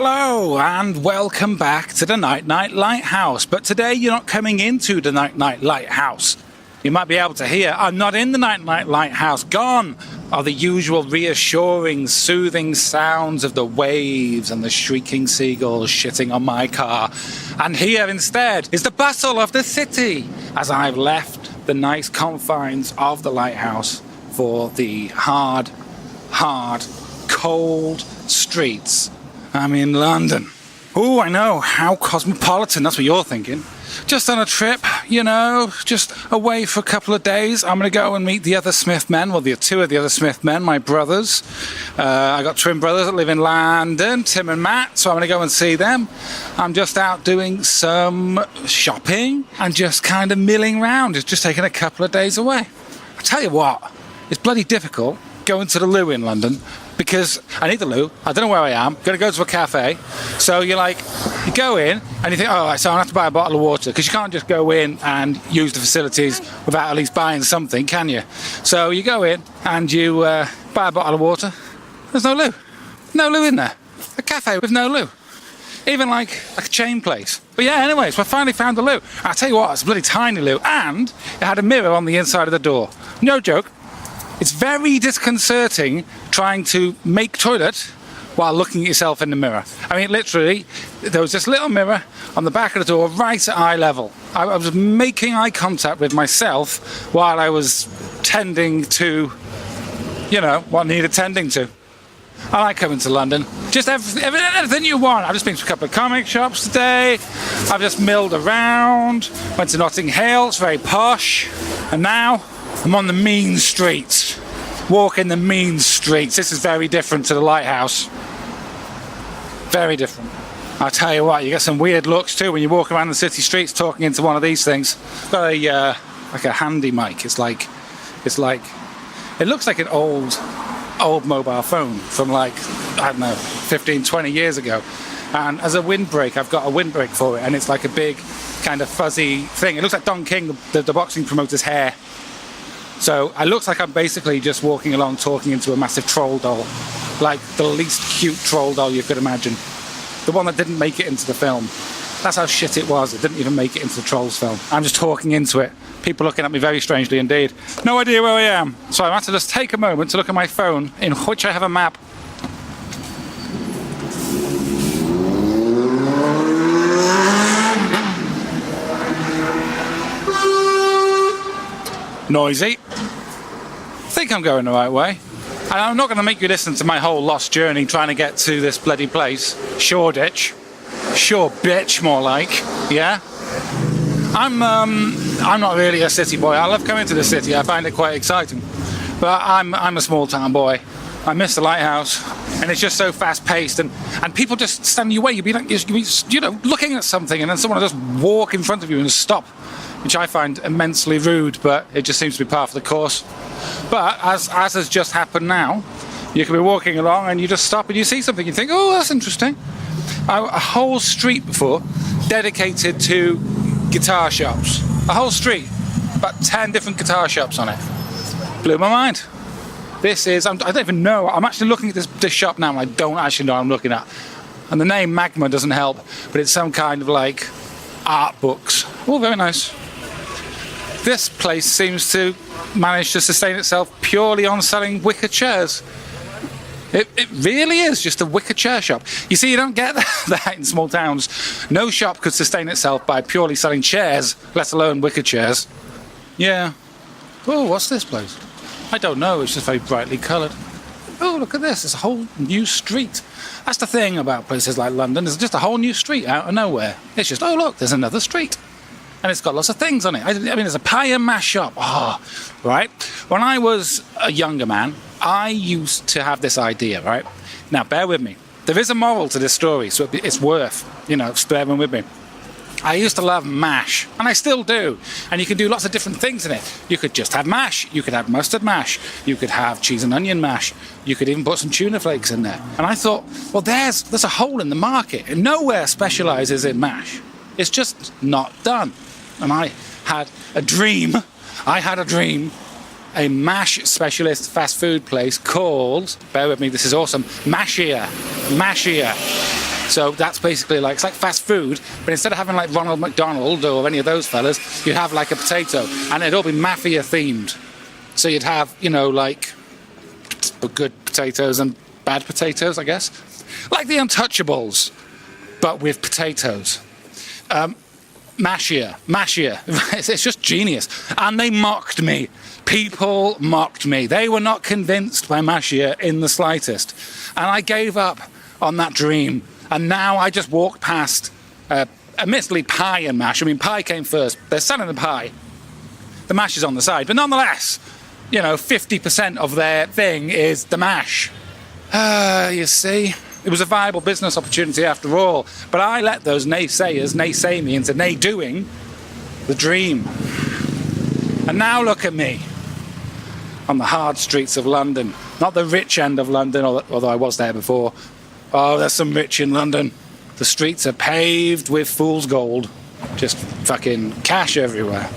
Hello and welcome back to the Night Night Lighthouse. But today you're not coming into the Night Night Lighthouse. You might be able to hear I'm not in the Night Night Lighthouse. Gone are the usual reassuring, soothing sounds of the waves and the shrieking seagulls shitting on my car. And here instead is the bustle of the city as I've left the nice confines of the lighthouse for the hard, cold streets. I'm in London. Oh, I know, how cosmopolitan, that's what you're thinking. Just on a trip, you know, just away for a couple of days. I'm going to go and meet the other Smith men, well, the two of the other Smith men, my brothers. I got twin brothers that live in London, Tim and Matt, so I'm going to go and see them. I'm just out doing some shopping and just kind of milling around. It's just taking a couple of days away. I tell you what, it's bloody difficult going to the loo in London because I need the loo. I don't know where I am. Going to go to a cafe. So you go in and you think, oh, so I have to buy a bottle of water because you can't just go in and use the facilities without at least buying something, can you? So you go in and you buy a bottle of water. There's no loo. No loo in there. A cafe with no loo. Even like a chain place. But yeah, anyways, we finally found the loo. I'll tell you what, it's a bloody tiny loo. And it had a mirror on the inside of the door. No joke. It's very disconcerting trying to make toilet while looking at yourself in the mirror. I mean, literally, there was this little mirror on the back of the door right at eye level. I was making eye contact with myself while I was tending to, you know, what needed tending to. I like coming to London. Just everything you want. I've just been to a couple of comic shops today. I've just milled around. Went to Notting Hill. It's very posh. And now I'm on the mean streets. Walking the mean streets. This is very different to the lighthouse. Very different. I'll tell you what, you get some weird looks too when you walk around the city streets talking into one of these things. Got a like a handy mic. It looks like an old mobile phone from like, I don't know, 15, 20 years ago. And as a windbreak, I've got a windbreak for it, and it's like a big kind of fuzzy thing. It looks like Don King, the boxing promoter's hair. So it looks like I'm basically just walking along talking into a massive troll doll. Like the least cute troll doll you could imagine. The one that didn't make it into the film. That's how shit it was. It didn't even make it into the Trolls film. I'm just talking into it. People looking at me very strangely indeed. No idea where I am. So I have to just take a moment to look at my phone, in which I have a map. Noisy. I think I'm going the right way. And I'm not going to make you listen to my whole lost journey trying to get to this bloody place. Shoreditch. Shore bitch, more like. Yeah? I'm not really a city boy. I love coming to the city. I find it quite exciting. But I'm a small town boy. I miss the lighthouse. And it's just so fast paced and people just stand in your way. You'd be like, you know, looking at something and then someone will just walk in front of you and stop. Which I find immensely rude, but it just seems to be part of the course. But as has just happened now, you can be walking along and you just stop and you see something. You think, oh, that's interesting. A whole street before dedicated to guitar shops. A whole street, about 10 different guitar shops on it. Blew my mind. This is, I don't even know. I'm actually looking at this shop now and I don't actually know what I'm looking at. And the name Magma doesn't help, but it's some kind of like art books. Oh, very nice. This place seems to manage to sustain itself purely on selling wicker chairs. It really is just a wicker chair shop. You see, you don't get that in small towns. No shop could sustain itself by purely selling chairs, let alone wicker chairs. Yeah. Oh, what's this place? I don't know, it's just very brightly coloured. Oh, look at this, it's a whole new street. That's the thing about places like London, there's just a whole new street out of nowhere. It's just, oh look, there's another street. And it's got lots of things on it. I mean, there's a pie and mash shop. Oh, right? When I was a younger man, I used to have this idea, right? Now, bear with me. There is a moral to this story, so it's worth, you know, bearing with me. I used to love mash, and I still do. And you can do lots of different things in it. You could just have mash. You could have mustard mash. You could have cheese and onion mash. You could even put some tuna flakes in there. And I thought, well, there's a hole in the market. And nowhere specialises in mash. It's just not done. And I had a dream. A mash specialist fast food place called, bear with me, this is awesome, Mashia. So that's basically like, it's like fast food, but instead of having like Ronald McDonald or any of those fellas, you'd have like a potato, and it'd all be mafia themed. So you'd have, you know, like good potatoes and bad potatoes, I guess. Like the Untouchables, but with potatoes. Mashia. It's just genius. And they mocked me. People mocked me. They were not convinced by Mashia in the slightest. And I gave up on that dream. And now I just walk past, admittedly, pie and mash. I mean, pie came first. They're selling the pie. The mash is on the side. But nonetheless, you know, 50% of their thing is the mash. You see? It was a viable business opportunity after all. But I let those naysayers naysay me into nay-doing the dream. And now look at me. On the hard streets of London. Not the rich end of London, although I was there before. Oh, there's some rich in London. The streets are paved with fool's gold. Just fucking cash everywhere.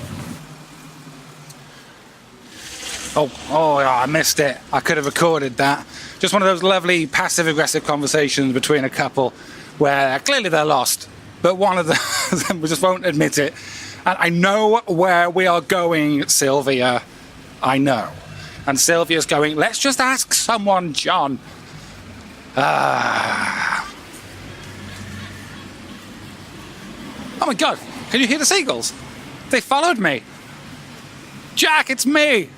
Oh, I missed it. I could have recorded that. Just one of those lovely passive-aggressive conversations between a couple where clearly they're lost, but one of them just won't admit it. And I know where we are going, Sylvia. I know. And Sylvia's going, let's just ask someone, John. Oh my God, can you hear the seagulls? They followed me. Jack, it's me.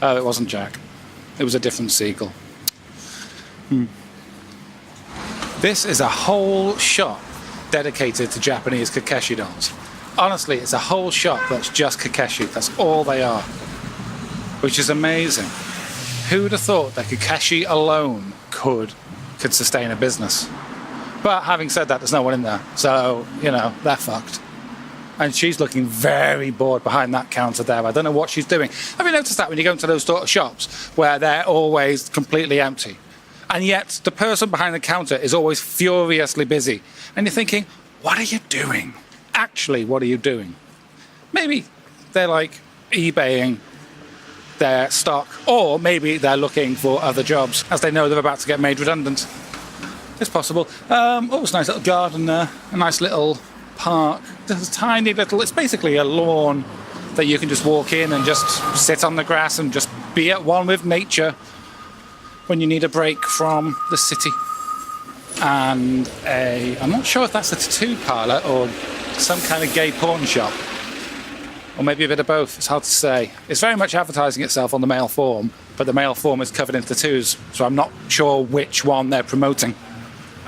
Oh, it wasn't Jack. It was a different seagull. This is a whole shop dedicated to Japanese Kakeshi dolls. Honestly, it's a whole shop that's just Kakeshi. That's all they are. Which is amazing. Who'd have thought that Kakeshi alone could sustain a business? But having said that, there's no one in there. So, you know, they're fucked. And she's looking very bored behind that counter there. I don't know what she's doing. Have you noticed that when you go into those sort of shops where they're always completely empty? And yet the person behind the counter is always furiously busy. And you're thinking, what are you doing? Actually, what are you doing? Maybe they're like eBaying their stock, or maybe they're looking for other jobs as they know they're about to get made redundant. It's possible. Oh, it's a nice little garden there. A nice little park. There's a tiny little, it's basically a lawn that you can just walk in and just sit on the grass and just be at one with nature when you need a break from the city. And I'm not sure if that's a tattoo parlour or some kind of gay porn shop, or maybe a bit of both. It's hard to say. It's very much advertising itself on the male form, but the male form is covered in tattoos, so I'm not sure which one they're promoting.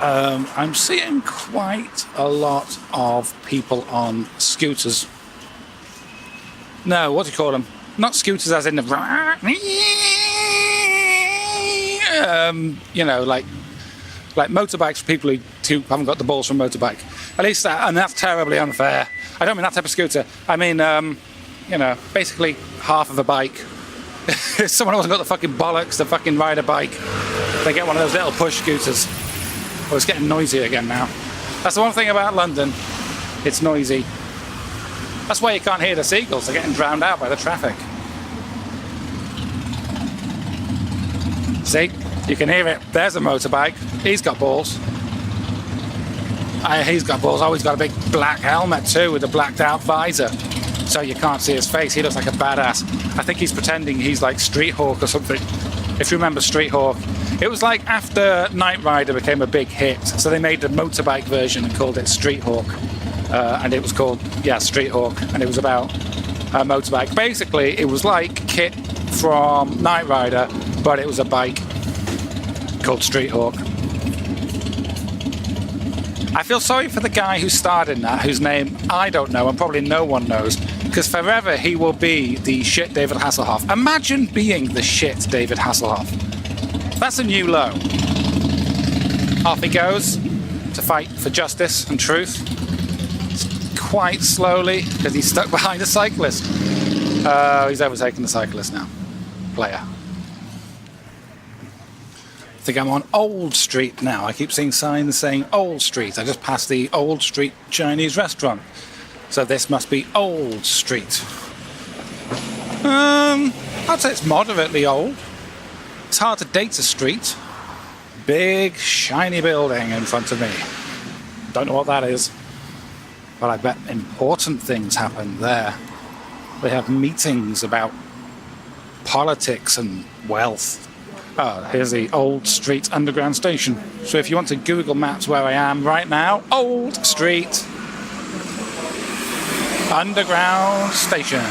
I'm seeing quite a lot of people on scooters. No, what do you call them? Not scooters as in the... you know, like motorbikes for people who haven't got the balls from motorbike. At least that, and that's terribly unfair. I don't mean that type of scooter. I mean, you know, basically half of a bike. If someone hasn't got the fucking bollocks to fucking ride a bike, they get one of those little push scooters. Oh, it's getting noisy again now. That's the one thing about London. It's noisy. That's why you can't hear the seagulls. They're getting drowned out by the traffic. See? You can hear it. There's a motorbike. He's got balls. He's got balls. Oh, he's got a big black helmet too with a blacked out visor. So you can't see his face. He looks like a badass. I think he's pretending he's like Street Hawk or something. If you remember Street Hawk, it was like after Knight Rider became a big hit, so they made a motorbike version and called it Street Hawk. And it was called, Street Hawk, and it was about a motorbike. Basically, it was like Kit from Knight Rider, but it was a bike called Street Hawk. I feel sorry for the guy who starred in that, whose name I don't know and probably no one knows, because forever he will be the shit David Hasselhoff. Imagine being the shit David Hasselhoff. That's a new low. Off he goes to fight for justice and truth. Quite slowly, because he's stuck behind a cyclist. He's overtaken the cyclist now. Player. I think I'm on Old Street now. I keep seeing signs saying Old Street. I just passed the Old Street Chinese restaurant. So this must be Old Street. I'd say it's moderately old. It's hard to date a street. big, shiny building in front of me. Don't know what that is, but I bet important things happen there. They have meetings about politics and wealth. Oh, here's the Old Street Underground Station. So if you want to Google Maps where I am right now, Old Street Underground Station.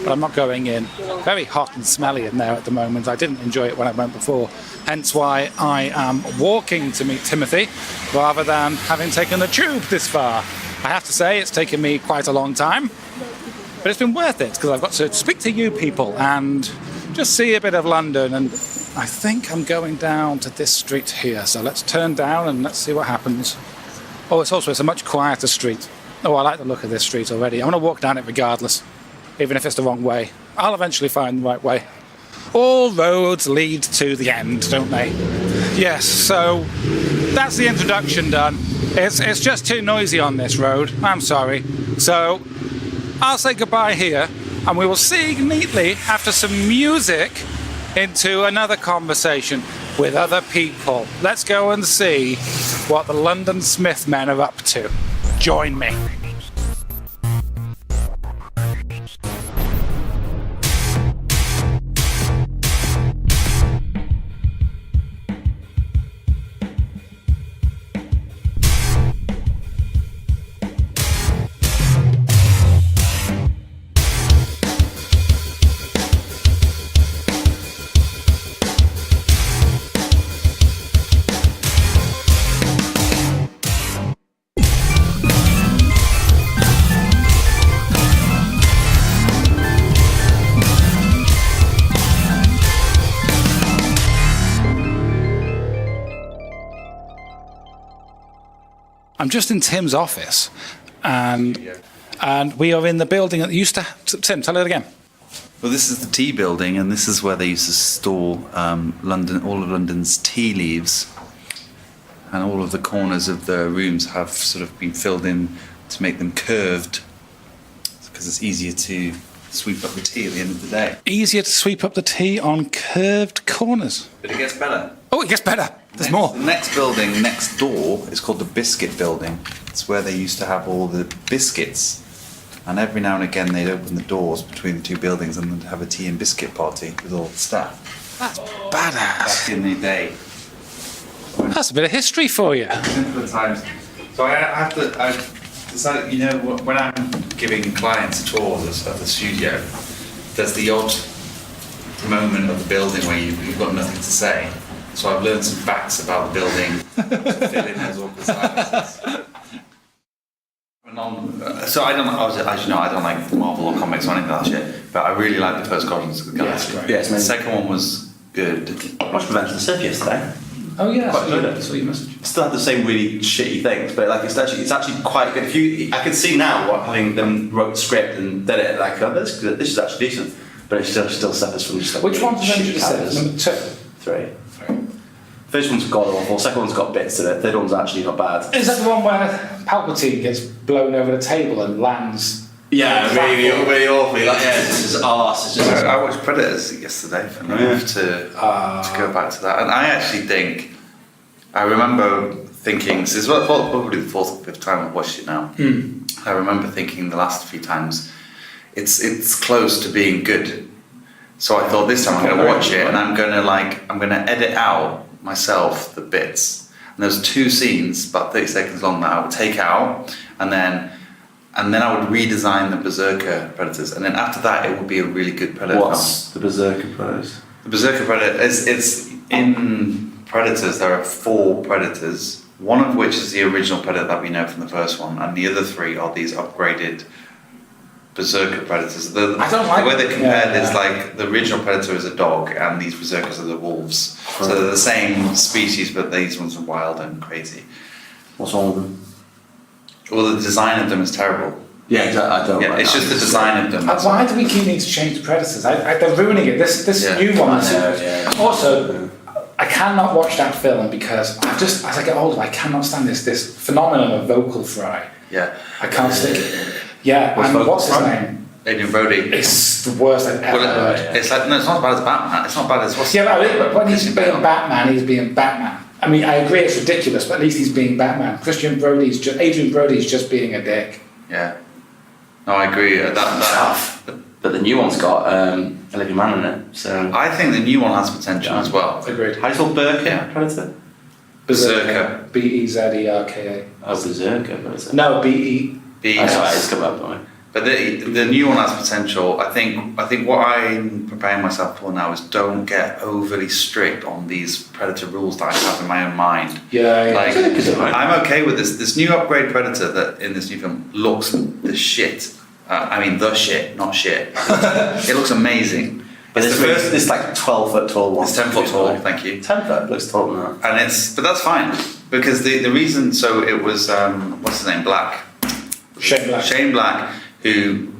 But I'm not going in. Very hot and smelly in there at the moment. I didn't enjoy it when I went before. Hence why I am walking to meet Timothy rather than having taken the tube this far. I have to say it's taken me quite a long time, but it's been worth it because I've got to speak to you people and just see a bit of London. And I think I'm going down to this street here. So let's turn down and let's see what happens. Oh, it's a much quieter street. Oh, I like the look of this street already. I'm going to walk down it regardless, even if it's the wrong way. I'll eventually find the right way. All roads lead to the end, don't they? Yes, so that's the introduction done. It's just too noisy on this road. I'm sorry. So I'll say goodbye here, and we will see neatly after some music into another conversation with other people. Let's go and see what the London Smith men are up to. Join me. I'm just in Tim's office, and we are in the building that used to... Tim, tell it again. Well, this is the tea building, and this is where they used to store all of London's tea leaves. And all of the corners of the rooms have sort of been filled in to make them curved, because it's easier to sweep up the tea at the end of the day. Easier to sweep up the tea on curved corners. But it gets better. Oh, it gets better. There's more. The next building next door is called the Biscuit Building. It's where they used to have all the biscuits. And every now and again they'd open the doors between the two buildings and they'd have a tea and biscuit party with all the staff. That's badass. Back in the day. That's a bit of history for you. Simpler times. So I've decided, you know, when I'm giving clients tours of the studio, there's the odd moment of the building where you've got nothing to say. So I've learned some facts about the building to fill in those awkward silences. So I don't like Marvel or comics or anything like that shit, but I really like the first Guardians of the Galaxy. Yeah, the second one was good. I watched Revenge of the Sith yesterday. Oh yeah, Quite good. I saw your message. Still have the same really shitty things, but like it's actually quite good. I can see now what having them wrote the script and did it like this is actually decent, but it still suffers from just like Which one's Revenge of the characters. Sith? Number 2? 3. First one's god awful. Second one's got bits in it. Third one's actually not bad. Is that the one where Palpatine gets blown over the table and lands? Yeah, really awful. Like this is arse. I watched Predators yesterday, and I have to go back to that. And I actually think, I remember thinking, this is probably the fourth or fifth time I've watched it now. I remember thinking the last few times, it's close to being good. So I thought this time I'm going to watch it, and I'm going to edit out myself the bits. And there's 2 scenes, about 30 seconds long, that I would take out, and then I would redesign the Berserker Predators, and then after that it would be a really good Predator What's the Berserker Predators? The Berserker Predator it's in Predators. There are 4 Predators, one of which is the original Predator that we know from the first one, and the other 3 are these upgraded Berserker Predators. The way they compared is like the original Predator is a dog and these Berserkers are the wolves. Right. So they're the same species, but these ones are wild and crazy. What's wrong with them? Well, the design of them is terrible. Yeah, I don't. Yeah, it's just the design of them. Why do we keep needing to change the Predators? They're ruining it. This new one. Also, I cannot watch that film because as I get older, I cannot stand this phenomenon of vocal fry. Yeah. I can't stick it. Yeah, what's his name? Adrian Brody. It's the worst I've ever heard. It's like, no, it's not as bad as Batman. It's not bad as what's. Yeah, but when he's being Batman, he's being Batman. I mean, I agree it's ridiculous, but at least he's being Batman. Adrian Brody's just being a dick. Yeah. No, I agree. But the new one's got Olivia Mann in it, so... I think the new one has potential as well. Agreed. How do you spell Berker? Predator? Berserker. Bezerka. Oh, Berserker, Predator. No, B-E... That's right, it's come up, don't we? But the new one has potential. I think what I'm preparing myself for now is don't get overly strict on these Predator rules that I have in my own mind. Yeah. Like, I'm okay with this. This new upgrade Predator that in this new film looks the shit. I mean the shit, not shit. It looks amazing. But it's like 12 foot tall one. It's 10 foot tall. Thank you. 10 foot looks taller than that. And but that's fine because the reason. So it was what's his name? Shane Black. Who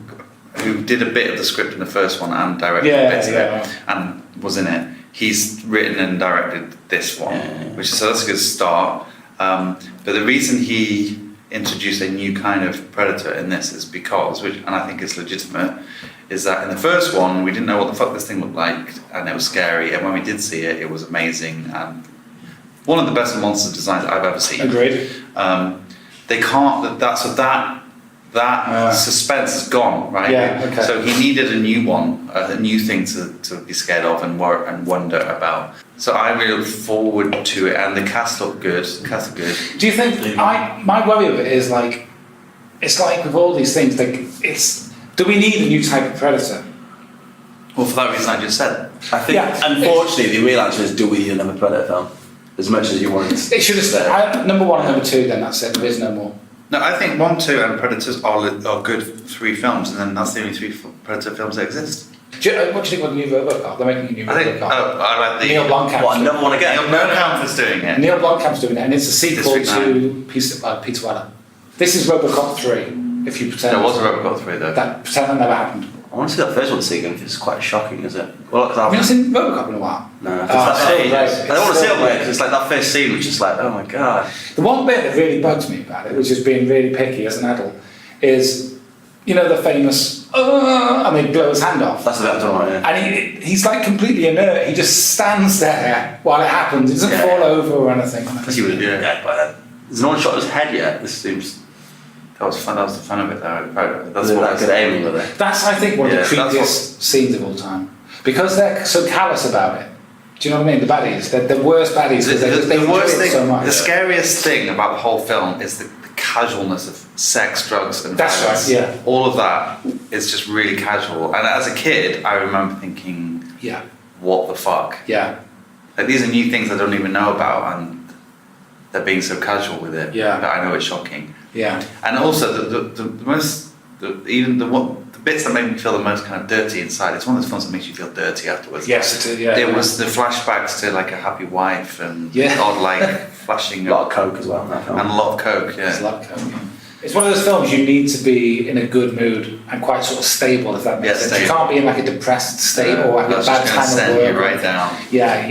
did a bit of the script in the first one and directed bits of it and was in it. He's written and directed this one, so that's a good start. But the reason he introduced a new kind of Predator in this is because, and I think it's legitimate, is that in the first one we didn't know what the fuck this thing looked like and it was scary, and when we did see it, it was amazing and one of the best monster designs I've ever seen. Agreed. They can't. That suspense is gone, right? Yeah, okay. So he needed a new one, a new thing to be scared of and wonder about. So I really look forward to it, and the cast look good. Do you think my worry of it is like, it's like with all these things, like do we need a new type of Predator? Well, for that reason I just said. I think, unfortunately, the real answer is: do we need another Predator film? As much as you want it. It should have number 1 and number 2. Then that's it. There is no more. No, I think 1, 2, and Predators are good 3 films, and then that's the only 3 Predator films that exist. What do you think of the new RoboCop? They're making a new RoboCop. I like the Neil Blomkamp. What, another one again? Neil Blomkamp's doing it. Neil Blomkamp's doing it, and it's a sequel to Peter Weller. This is RoboCop 3. If you pretend There was a RoboCop 3 though. Pretend that never happened. I want to see that first one again because it's quite shocking, is it? Well, Have you not seen RoboCop in a while? No, I don't want to see it because it's like that first scene was just like, oh my god. The one bit that really bugs me about it, which is being really picky as an adult, is the famous and they blow his hand off. That's the bit I'm talking about, yeah. And he's like completely inert. He just stands there while it happens. He doesn't fall over or anything. Because he would have been dead by then. There's no one shot his head yet. This seems. That was fun. That was the fun of it, though. That's what good aiming with it. That's, I think, one of the creepiest scenes of all time because they're so callous about it. Do you know what I mean? The baddies, they're the worst baddies because they enjoy it so much. The scariest thing about the whole film is the casualness of sex, drugs, and violence. That's right. Yeah. All of that is just really casual. And as a kid, I remember thinking, what the fuck? Yeah. Like these are new things I don't even know about, and they're being so casual with it. Yeah. That I know it's shocking. Yeah. And also the bits that made me feel the most kind of dirty inside. It's one of those films that makes you feel dirty afterwards. Yes, it did. Yeah. It was the flashbacks to like a happy wife and odd like flashing. A lot of coke as well in that film. And a lot of coke. Yeah. It's a lot of coke. It's one of those films you need to be in a good mood and quite sort of stable, if that makes sense. You can't be in like a depressed state or like a bad time of work. You right down. Yeah.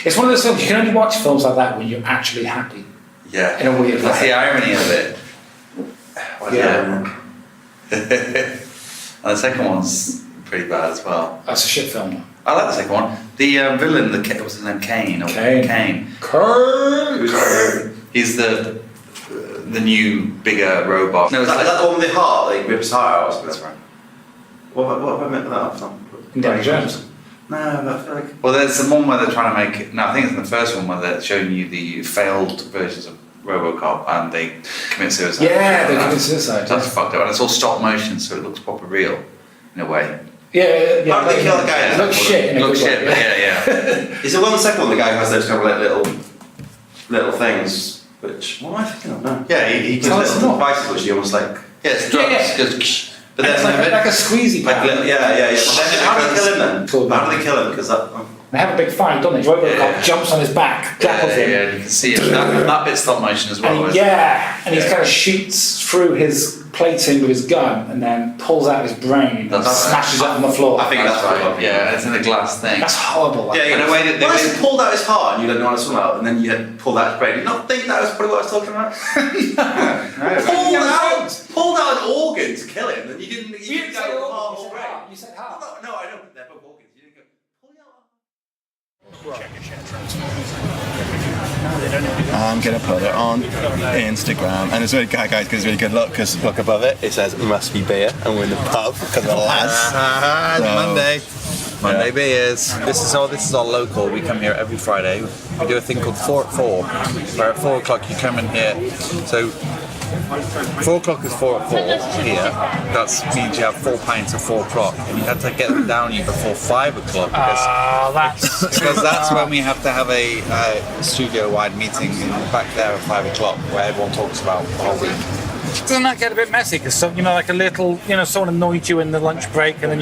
It's one of those films you can only watch films like that when you're actually happy. Yeah. In a weird way. That's the irony of it. And the second one's pretty bad as well. That's a shit film. I like the second one. The villain, what's his name? Kane. Kane. He's the new bigger robot. No, is that the one with the heart? Like rips his heart out. That's right. What have I meant with that? Indiana Jones. No, I feel like. Well, there's the one where they're trying to make. No, I think it's in the first one where they're showing you the failed versions of RoboCop and they commit suicide. Yeah, they commit suicide. That's fucked up, and it's all stop motion, so it looks proper real in a way. Yeah. How do they kill the guy? It looks shit. Looks shit, but yeah. Is it one the second one? The guy who has those kind of like little things. Which what am I thinking of now? Yeah, he has little devices which he almost like. Yeah, it's drugs. Goes, but then it's like a squeezy pad. How do they kill him then? How do they kill him? Because they have a big fight, don't they? RoboCop jumps on his back, grapples him. Yeah, you can see it. That bit's stop motion as well. And and he kind of shoots through his plating with his gun and then pulls out his brain and smashes it on the floor. I think that's right. Yeah, it's in a glass thing. That's horrible. Yeah, In a way that they well, he pulled out his heart and you didn't want to swim out, and then you had pulled out his brain. Did you not think that was probably what I was talking about? Pulled out an organ to kill him, and you didn't go heart or brain. You said heart. No, I know, they're both organs. You didn't go pull out. I'm gonna put it on Instagram, and it's really good, guys, because it's really good look. Because look above it, it says "must be beer," and we're in the pub because of the lads. Monday beers. This is our local. We come here every Friday. We do a thing called 4 at 4, where at 4 o'clock you come in here. So 4 o'clock is 4 at 4 here. That means you have 4 pints at 4 o'clock, and you have to get them down you before 5 o'clock because that's when we have to have a studio-wide meeting in the back there at 5 o'clock, where everyone talks about the whole week. Doesn't that get a bit messy? Because like a little, someone annoyed you in the lunch break, and then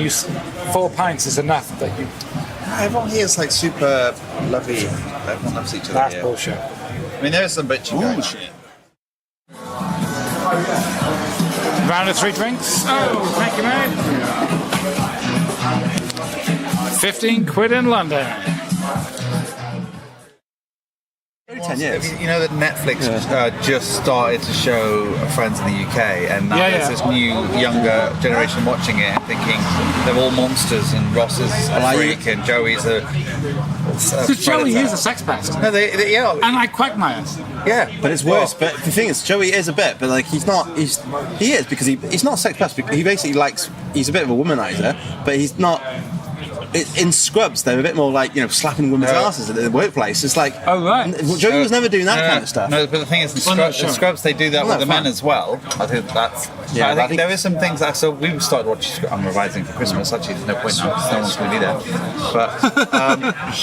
4 pints is enough that you. Everyone here is like super lovely. Everyone loves each other. That's here. bullshit. I mean, there is some bitching going on. Round of 3 drinks. Oh, thank you, mate. 15 quid in London. 10 years. You know that Netflix just started to show Friends in the UK, and now there's this new younger generation watching it and thinking they're all monsters, and Ross is a freak and Joey's a Because Joey is a sex pest. No, yeah. And like Quagmire. Yeah, But it's worse. But the thing is, Joey is a bit, but like he's not. He is because he's not a sex pest. He basically likes. He's a bit of a womanizer, but he's not. In Scrubs, they're a bit more like slapping women's asses at the workplace. It's like, oh right, Joey was never doing that kind of stuff. No, but the thing is, in Scrubs they do that with the men as well. I think that's. Yeah, I think there is some things. So we started watching. I'm revising for Christmas. Actually, there's no point now because no one's going to be there. But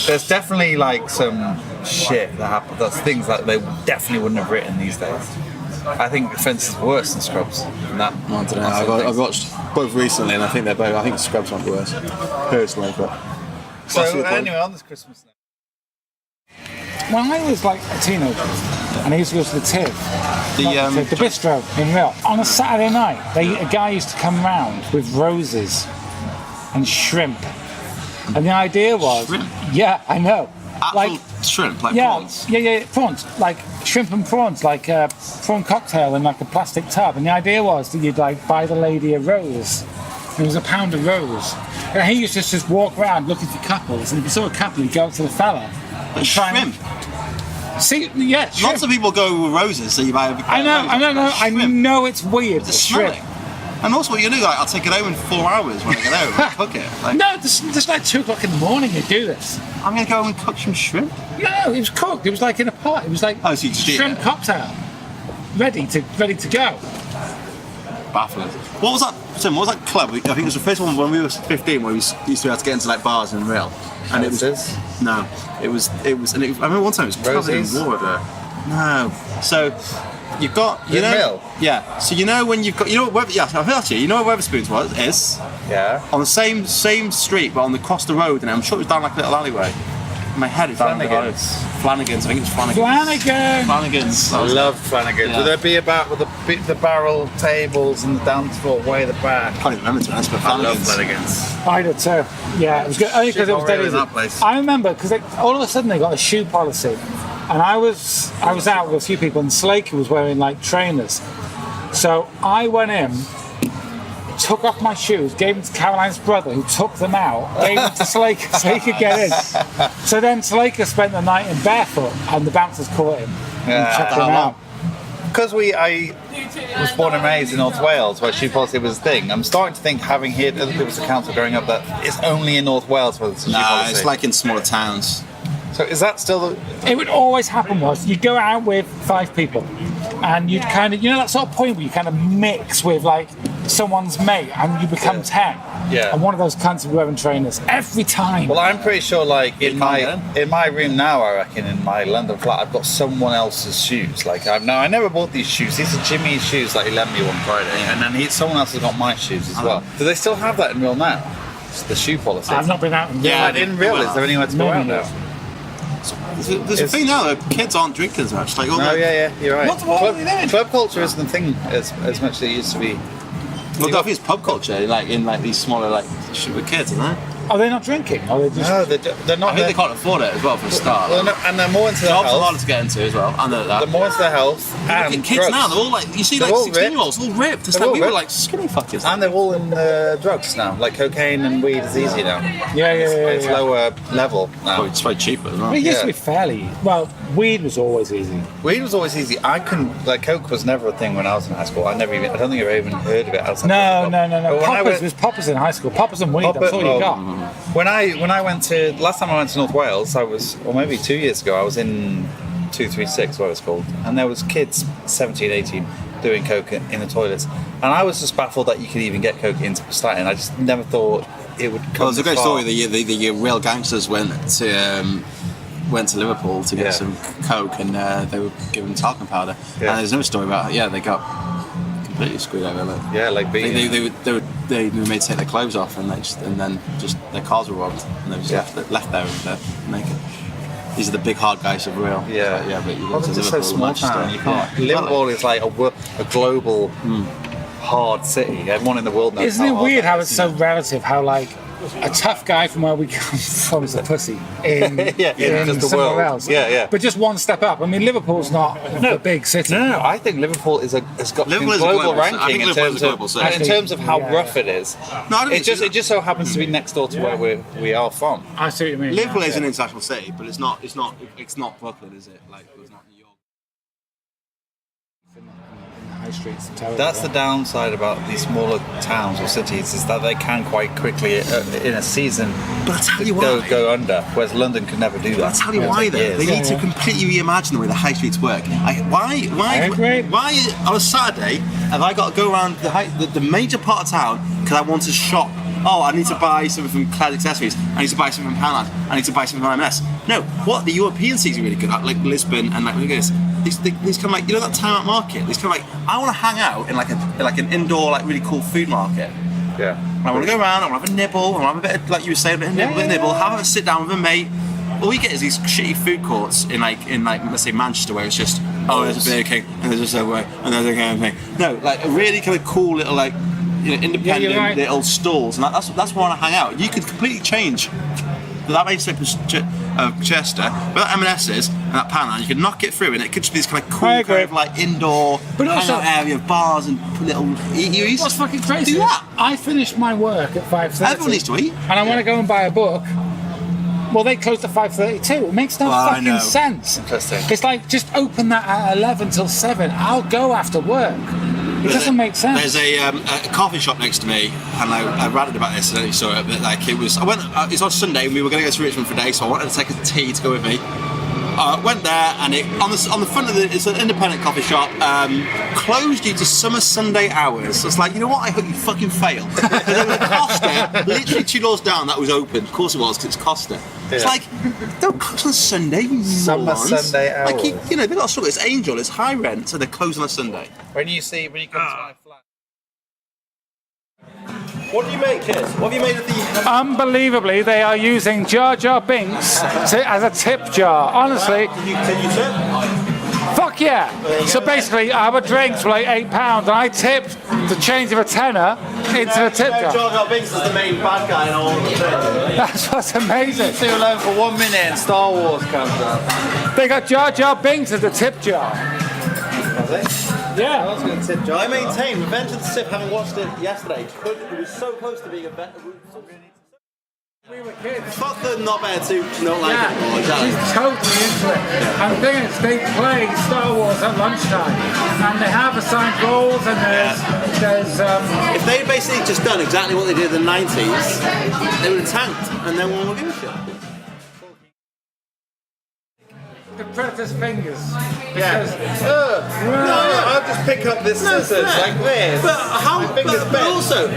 there's definitely like some shit that happens. That's things that they definitely wouldn't have written these days. I think Friends is worse than Scrubs. Than that. I don't know. I've watched both recently, and I think they're both. I think Scrubs might be worse, personally. But so anyway, on this Christmas now. When I was like a teenager, and I used to go to the TIV, the bistro in Real, on a Saturday night, a guy used to come round with roses and shrimp, and the idea was, yeah, I know, shrimp, prawns. Yeah, prawns, like shrimp and prawns, like a prawn cocktail in like a plastic tub, and the idea was that you'd like buy the lady a rose. It was £1 a rose, and he used to just walk around looking for couples, and if you saw a couple, he'd go up to the fella. But shrimp. See, yeah, shrimp. Lots of people go with roses, so you buy a big I know it's weird. It's shrimp. And also, what you do, like, I'll take it home in 4 hours when I get home and cook it. Like, no, just like 2 o'clock in the morning you do this. I'm going to go home and cook some shrimp? No, it was cooked. It was like in a pot. It was like so you shrimp cocktail. Ready to go. Baffling. What was that, Tim, what was that club? I think it was the first one when we were 15 where we used to be able to get into like bars in Real. And it was... No. It was I remember one time it was covered in water. No. So... You've got, Real? Yeah. So when you've got, what Wetherspoons is? Yeah. On the same street, but across the road, and I'm sure it was down like a little alleyway. My head is down Flanagan's. I think it's Flanagan's. I love Flanagan's. Yeah. Would there be about with the barrel tables and the dance floor way at the back? I can't even remember to be honest, but I love Flanagan's. I did too. Yeah, it was good. Only because it was dead easy. That place. I remember because all of a sudden they got a shoe policy. And I was out with a few people, and Slaker was wearing like trainers. So I went in, took off my shoes, gave them to Caroline's brother, who took them out, gave them to Slaker so he could get in. So then Slaker spent the night in barefoot, and the bouncers caught him and checked him out. Because I was born and raised in North Wales, where shoe policy was a thing. I'm starting to think, having here, there was a council growing up, that it's only in North Wales where there's a shoe policy. It's like in smaller towns. So is that still It would always happen was you'd go out with 5 people and you'd kind of, that sort of point where you kind of mix with like someone's mate and you become 10. Yeah. And one of those cunts would be wearing trainers every time. Well, I'm pretty sure like in my room now, I reckon in my London flat, I've got someone else's shoes. Like I never bought these shoes. These are Jimmy's shoes that he lent me one Friday, and then someone else has got my shoes as well. Do they still have that in Real now? The shoe policy. I've not been out in Real. In Real, is there anywhere to go out now? There's a thing now that kids aren't drinking as much. Like, You're right. What are they doing? Club culture isn't a thing as much as it used to be. Well, I think it's pub culture, like in like these smaller like shit with kids, isn't it? Are they not drinking? Are they just... No, they're not. I think they can't afford it as well for a start. Well, no, and they're more into their Jobs are health. harder to get into as well. I know that. They're more into their health and Look at kids drugs. now, they're all like, you see They're like all 16-year-olds, all ripped. It's They're like all we were ripped. like skinny fuckers. And they're all in drugs now. Like cocaine and weed is easy now. It's Yeah. lower level now. It's very cheaper as well. It used to Yeah. be fairly... Well, weed was always easy. Weed was always easy. I couldn't like coke was never a thing when I was in high school. I don't think I ever even heard of it outside. No. But when I Poppers, went- there's poppers in high school. Poppers and weed, that's all you got. When I went to last time I went to North Wales, or maybe 2 years ago, I was in 236, what it's called, and there was kids 17, 18 doing coke in the toilets, and I was just baffled that you could even get coke into Prestatyn. I just never thought it would come. Well, it's a this great far. story. The real gangsters went to Liverpool to get some coke, and they were given talcum powder. Yeah. And there's another story about they got completely screwed over. Like, Like being. they were made to take their clothes off, and then their cars were robbed, and they were just left there with their naked. These are the big hard guys of real. Yeah. But you Well, go to it's just so Liverpool, small Manchester. town. You can't. Liverpool is like a global hard city. Everyone in the world knows. Isn't it hard weird that how is. it's so relative? How like a tough guy from where we come from is a pussy in just the somewhere world. else. Yeah. But just one step up. I mean, Liverpool's not a big city. No. I think Liverpool has got Liverpool is a global global- I ranking think in Liverpool terms is a global of city. in terms of how Yeah. rough it is. No, I don't It just so happens to be next door to where we are from. I see what you mean. Liverpool yeah. is an international city, but it's not Brooklyn, is it? Like it's not New York. In the high streets. It's terrible, That's yeah. the downside about these smaller towns or cities is that they can quite quickly in a season But I tell you why. go under, whereas London could never do that. I'll tell you It'll why take though. years. They need to Yeah. completely reimagine the way the high streets work. Why on a Saturday have I got to go around the major part of town because I want to shop? Oh, I need to buy something from Claire's Accessories. I need to buy something from Poundland. I need to buy something from M&S. No, what the European cities are really good at, like Lisbon and like look at this. These kind of like that time out market. These kind of like I want to hang out in like an indoor like really cool food market. Yeah. I want to go around, I want to have a nibble, I want to have a bit of, like you were saying, a bit of nibble, have a sit down with a mate. All you get is these shitty food courts in like let's say Manchester where it's just there's a Burger King and there's a Subway and there's a kind of thing. No, like a really kind of cool little like independent right. little stalls, and that's where I want to hang out. You could completely change that main strip of Chester, but that M&S's and that Poundland, you could knock it through, and it could just be this kind of I cool agree. kind of like indoor But also- hangout area of bars and little eateries. What's fucking crazy? Do that. I finished my work at 5:30. Everyone needs to eat. And I want to go and buy a book. Well, they closed at 5:32. It makes no Well, I fucking know. sense. Interesting. It's like just open that at 11 till 7. I'll go after work. It doesn't make sense. There's a coffee shop next to me, and I ranted about this. I don't know if you saw it, but like it was on Sunday, and we were going to go to Richmond for a day, so I wanted to take a tea to go with me. Went there, and on the front of it's an independent coffee shop, closed due to summer Sunday hours. So it's like, you know what? I hope you fucking fail. There was a Costa, literally 2 doors down, that was open. Of course it was, because it's Costa. It's like, don't close on a Sunday, you Summer morons. Sunday Like hours. they've got a struggle. It's Angel, it's high rent, so they're closed on a Sunday. When you come to my flat. What do you make, kids? What have you made of the? Unbelievably, they are using Jar Jar Binks as a tip jar. Honestly, Can you tip? fuck yeah. So basically, our drinks were like £8, and I tipped the change of a tenner into the tip jar. Jar Jar Binks is the main bad guy in all of the thing. That's what's amazing. Stay alone for 1 minute and Star Wars comes up. They got Jar Jar Binks as the tip jar. Yeah. I maintain Revenge of the Sith, having watched it yesterday, it was so close to being a better. We were kids. Fuck the not better to not like Yeah, it more, exactly. she's totally into it. And the thing is, they play Star Wars at lunchtime, and they have assigned roles, and there's If they'd basically just done exactly what they did in the 90s, they would have tanked, and then one would give a shit. the predator's fingers. Yeah. Because No, I'll just pick up this scissors like this. But how? But also,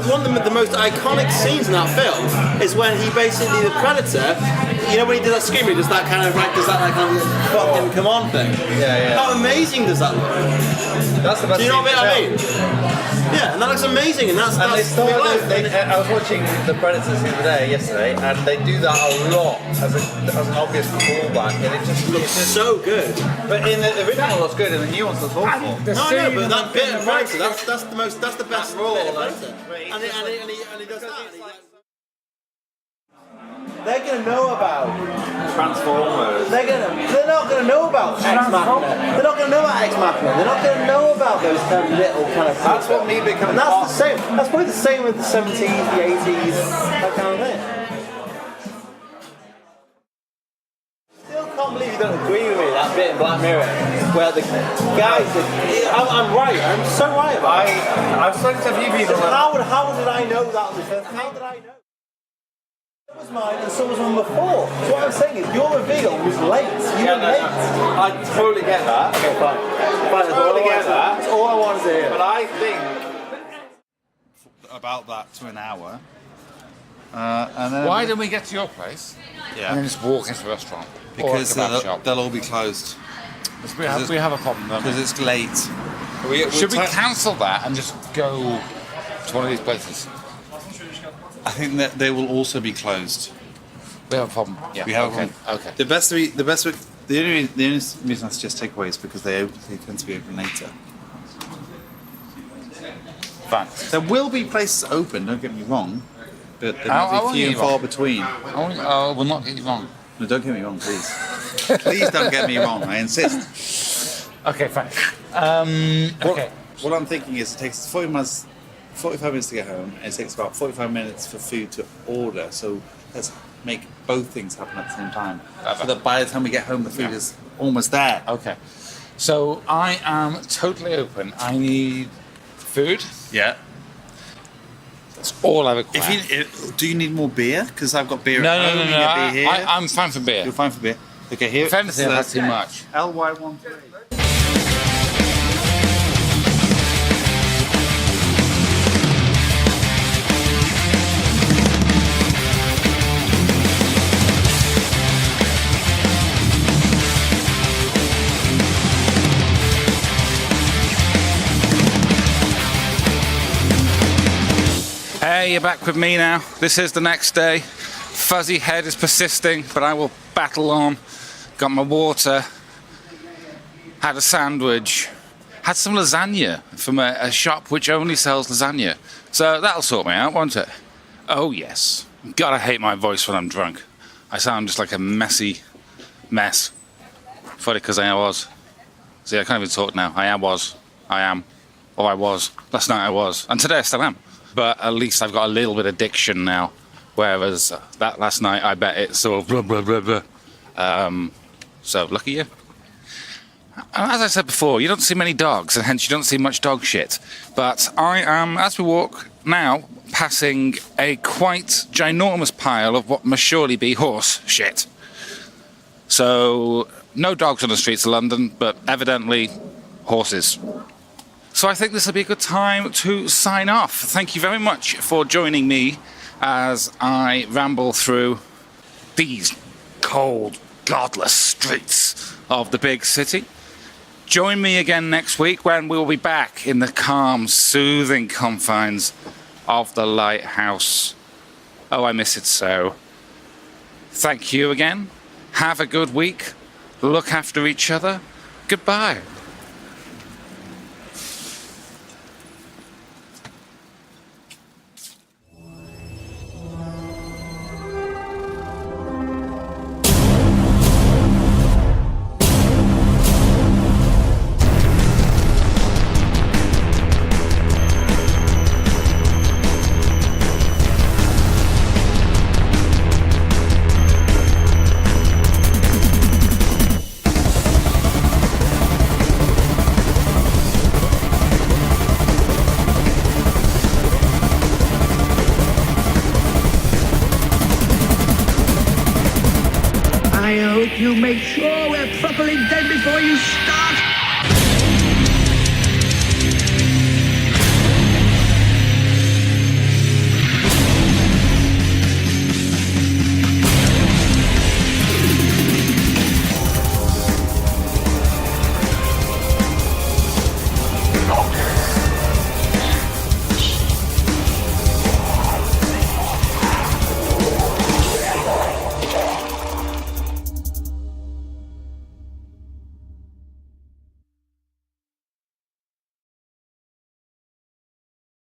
one of the most iconic scenes in that film is when he basically the predator. You know when he does that scream, he does that kind of fucking come on thing. Yeah. How amazing does that look? That's the best. Do you know what I mean? Yeah, and that looks amazing, and that's. And that's I was watching The Predators the other day, yesterday, and they do that a lot as an obvious callback, and it just looks so good. But in the original looks good, and the new one looks awful. No, but that bit of Predator, that's the best role of Predator. And he does that. They're gonna know about Transformers. They're not gonna know about Ex Machina. They're not gonna know about Ex Machina. They're not gonna know about those kind of little kind of. That's what me becoming. And that's the same. That's probably the same with the 70s, the 80s, that kind of thing. Still can't believe you don't agree with me. That bit in Black Mirror, where the guys, I'm right. I'm so right about it. I've spoken to a few people. How did I know that was the How did I know? That was mine and so was one before. So what I'm saying is your reveal was late. You were late. I totally get that. Okay, fine. Fine, Totally get that. That's all I wanted to hear. But I think about that to an hour. And then why didn't we get to your place and then just walk into the restaurant? Because or a kebab shop? they'll all be closed. We have a problem, don't we? Because it's late. Should we cancel that and just go to one of these places? I think that they will also be closed. We have a problem. Yeah. We have a problem. Okay. The only reason I suggest takeaway is because they tend to be open later. Fine. There will be places open. Don't get me wrong, but there will be few and far between. I will not get you wrong. No, don't get me wrong, please. Please don't get me wrong. I insist. Okay, fine. Okay. What I'm thinking is it takes 45 minutes to get home, and it takes about 45 minutes for food to order. So let's make both things happen at the same time. So that by the time we get home, the food is almost there. Okay. So I am totally open. I need food. Yeah. That's all I require. Do you need more beer? Because I've got beer No, at home. no. Beer here. I'm fine for beer. You're fine for beer. Okay, here. If anything, that's too much. LY13. Hey, you're back with me now. This is the next day. Fuzzy head is persisting, but I will battle on. Got my water. Had a sandwich. Had some lasagna from a shop which only sells lasagna. So that'll sort me out, won't it? Oh yes. God, I hate my voice when I'm drunk. I sound just like a messy mess. Funny because I was. See, I can't even talk now. I am. Or I was. Last night I was. And today I still am. But at least I've got a little bit of diction now. Whereas that last night, I bet it's sort of blah, blah, blah, blah. So, lucky you. As I said before, you don't see many dogs, and hence you don't see much dog shit. But I am, as we walk now, passing a quite ginormous pile of what must surely be horse shit. So, no dogs on the streets of London, but evidently horses. So I think this will be a good time to sign off. Thank you very much for joining me as I ramble through these cold, godless streets of the big city. Join me again next week when we'll be back in the calm, soothing confines of the lighthouse. Oh, I miss it so. Thank you again. Have a good week. Look after each other. Goodbye. You make sure we're properly dead before you start.